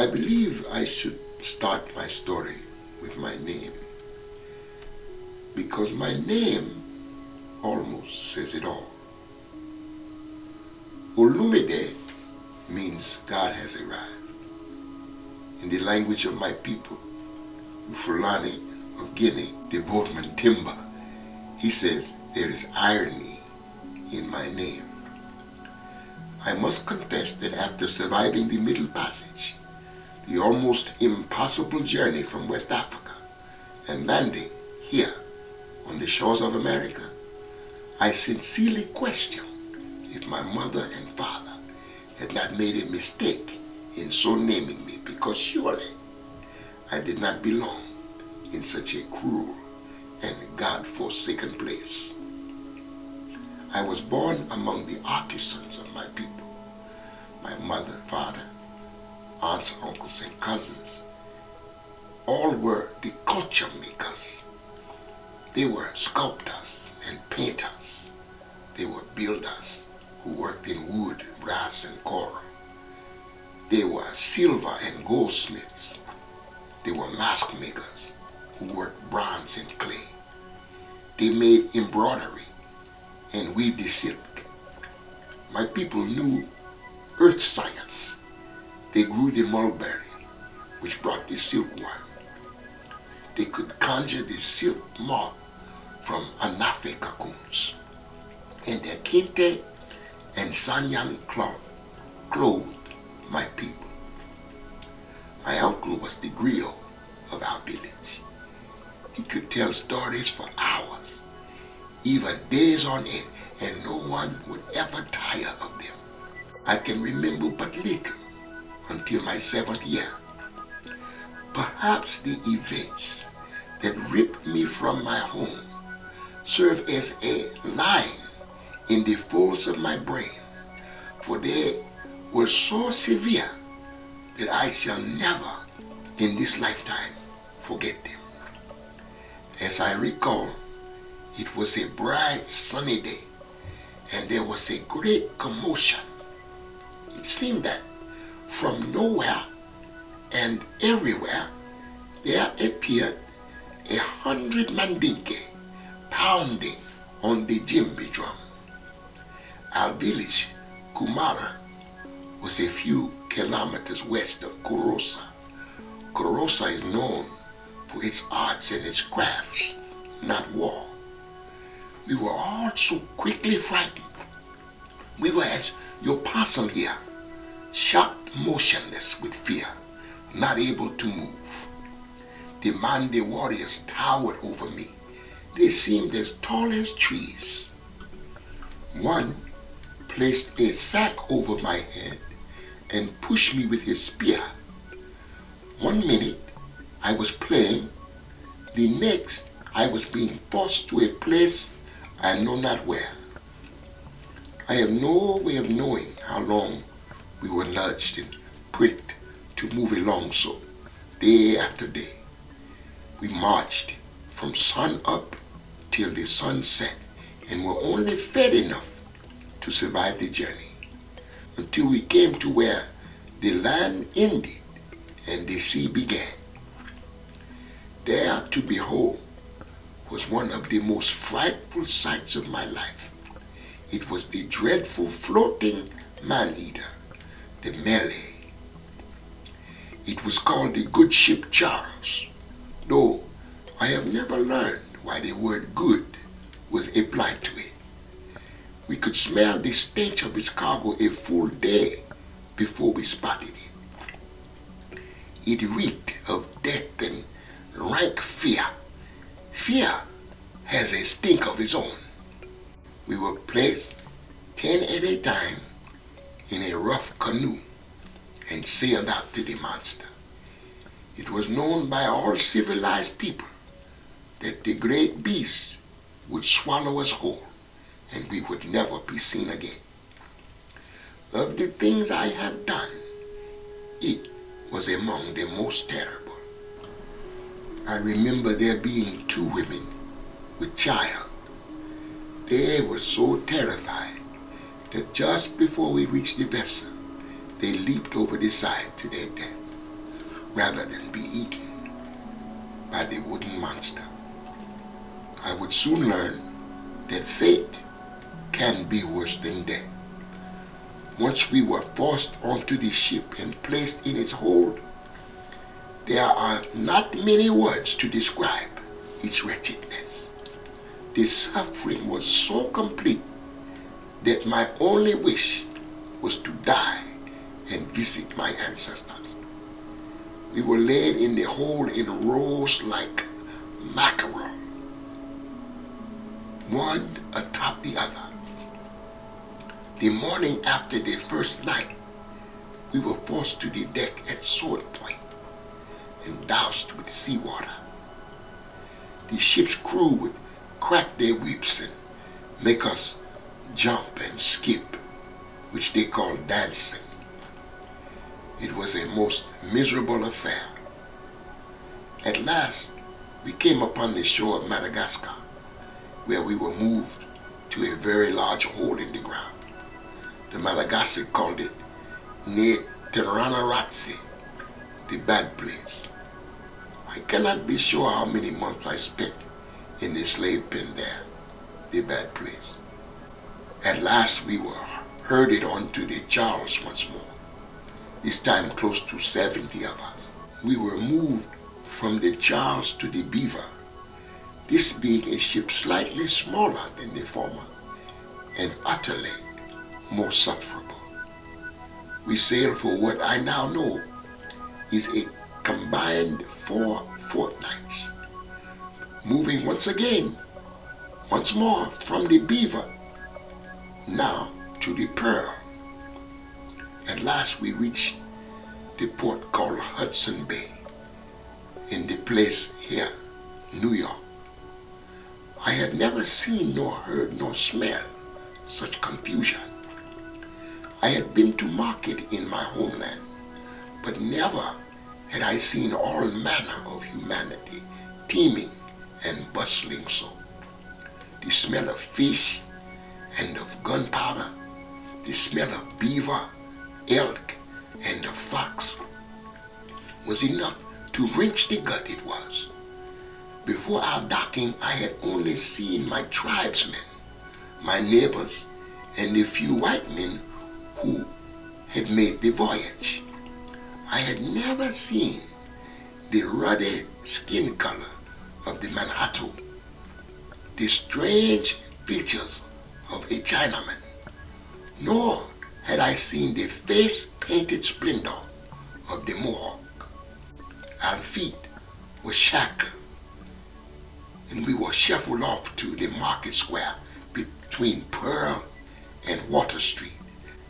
I believe I should start my story with my name, because my name almost says it all. Olumide means God has arrived. In the language of my people, the Fulani of Guinea, the boatman Timber, he says there is irony in my name. I must confess that after surviving the Middle Passage, the almost impossible journey from West Africa, and landing here on the shores of America, I sincerely question if my mother and father had not made a mistake in so naming me, because surely I did not belong in such a cruel and God-forsaken place. I was born among the artisans of my people. My mother, father, aunts, uncles, and cousins, all were the culture makers. They were sculptors and painters. They were builders who worked in wood, brass, and coral. They were silver and goldsmiths. They were mask makers who worked bronze and clay. They made embroidery and weaved the silk. My people knew earth science. They grew the mulberry, which brought the silkworm. They could conjure the silk moth from anafe cocoons. And their kente and sanyan cloth clothed my people. My uncle was the griot of our village. He could tell stories for hours, even days on end, and no one would ever tire of them. I can remember but little until my 7th year. Perhaps the events that ripped me from my home serve as a line in the folds of my brain, for they were so severe that I shall never in this lifetime forget them. As I recall, it was a bright sunny day and there was a great commotion. It seemed that from nowhere and everywhere there appeared 100 mandinke pounding on the djembe drum. Our village, Kumara, was a few kilometers west of Kurosa. Kurosa is known for its arts and its crafts, not war. We were all so quickly frightened. We were as your possum here, shocked motionless with fear, not able to move. The Mande warriors towered over me. They seemed as tall as trees. One placed a sack over my head and pushed me with his spear. 1 minute I was playing, the next I was being forced to a place I know not where. I have no way of knowing how long we were nudged and pricked to move along so, day after day. We marched from sun up till the sun set and were only fed enough to survive the journey, until we came to where the land ended and the sea began. There to behold was one of the most frightful sights of my life. It was the dreadful floating man-eater, the Melee. It was called the good ship Charles, though I have never learned why the word good was applied to it. We could smell the stench of its cargo a full day before we spotted it. It reeked of death and rank fear. Fear has a stink of its own. We were placed 10 at a time in a rough canoe and sailed out to the monster. It was known by all civilized people that the great beast would swallow us whole and we would never be seen again. Of the things I have done, it was among the most terrible. I remember there being 2 women with child. They were so terrified that just before we reached the vessel, they leaped over the side to their deaths. rather than be eaten by the wooden monster. I would soon learn that fate can be worse than death. Once we were forced onto the ship and placed in its hold, there are not many words to describe its wretchedness. The suffering was so complete that my only wish was to die and visit my ancestors. We were laid in the hold in rows like mackerel, one atop the other. The morning after the first night, we were forced to the deck at sword point and doused with seawater. The ship's crew would crack their whips and make us jump and skip, which they called dancing. It was a most miserable affair. At last, we came upon the shore of Madagascar, where we were moved to a very large hole in the ground. The Malagasy called it Neteranaratsi, the bad place. I cannot be sure how many months I spent in the slave pen there, the bad place. At last we were herded onto the Charles once more, this time close to 70 of us. We were moved from the Charles to the Beaver, this being a ship slightly smaller than the former and utterly more sufferable. We sailed for what I now know is a combined 4 fortnights, moving once more from the Beaver, now to the Pearl. At last we reached the port called Hudson Bay, in the place here, New York. I had never seen nor heard nor smelled such confusion. I had been to market in my homeland, but never had I seen all manner of humanity teeming and bustling so. The smell of fish and of gunpowder, the smell of beaver, elk, and of fox was enough to wrench the gut it was. Before our docking, I had only seen my tribesmen, my neighbors, and the few white men who had made the voyage. I had never seen the ruddy skin color of the Manhattan, the strange features of a Chinaman, nor had I seen the face-painted splendor of the Mohawk. Our feet were shackled, and we were shuffled off to the market square between Pearl and Water Street.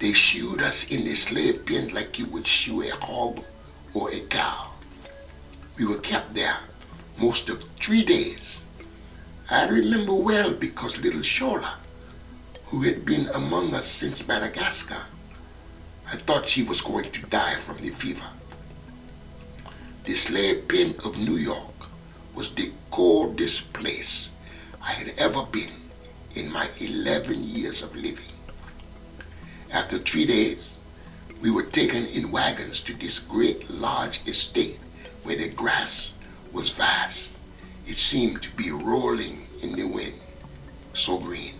They shoed us in the slave pen like you would shoe a hog or a cow. We were kept there most of 3 days. I remember well because little Shola, who had been among us since Madagascar, I thought she was going to die from the fever. The slave pen of New York was the coldest place I had ever been in my 11 years of living. After 3 days, we were taken in wagons to this great large estate where the grass was vast. It seemed to be rolling in the wind, so green.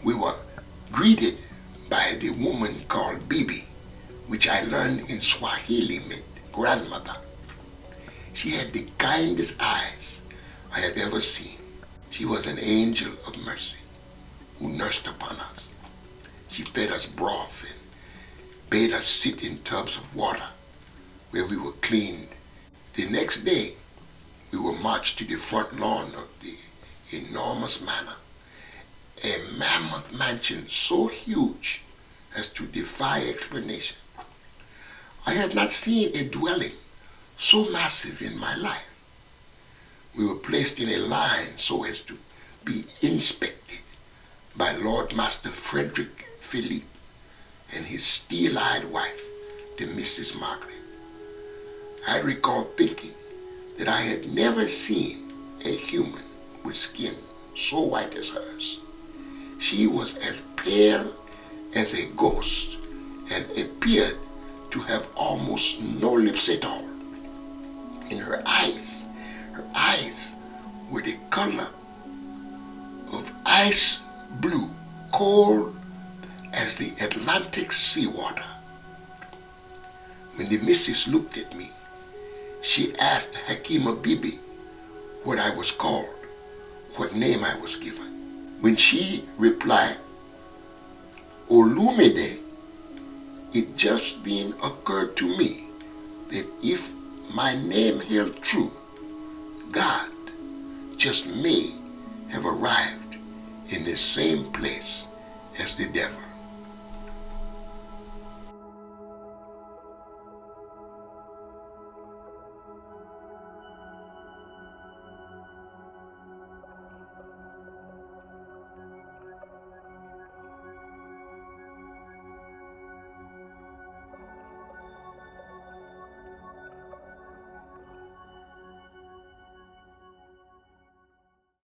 We were greeted by the woman called Bibi, which I learned in Swahili meant grandmother. She had the kindest eyes I have ever seen. She was an angel of mercy who nursed upon us. She fed us broth and bade us sit in tubs of water where we were cleaned. The next day, we were marched to the front lawn of the enormous manor, a mammoth mansion so huge as to defy explanation. I had not seen a dwelling so massive in my life. We were placed in a line so as to be inspected by Lord Master Frederick Philippe and his steel-eyed wife, the Mrs. Margaret. I recall thinking that I had never seen a human with skin so white as hers. She was as pale as a ghost and appeared to have almost no lips at all. And her eyes were the color of ice blue, cold as the Atlantic seawater. When the missus looked at me, she asked Hakima Bibi what I was called, what name I was given. When she replied, Olumide, it just then occurred to me that if my name held true, God just may have arrived in the same place as the devil.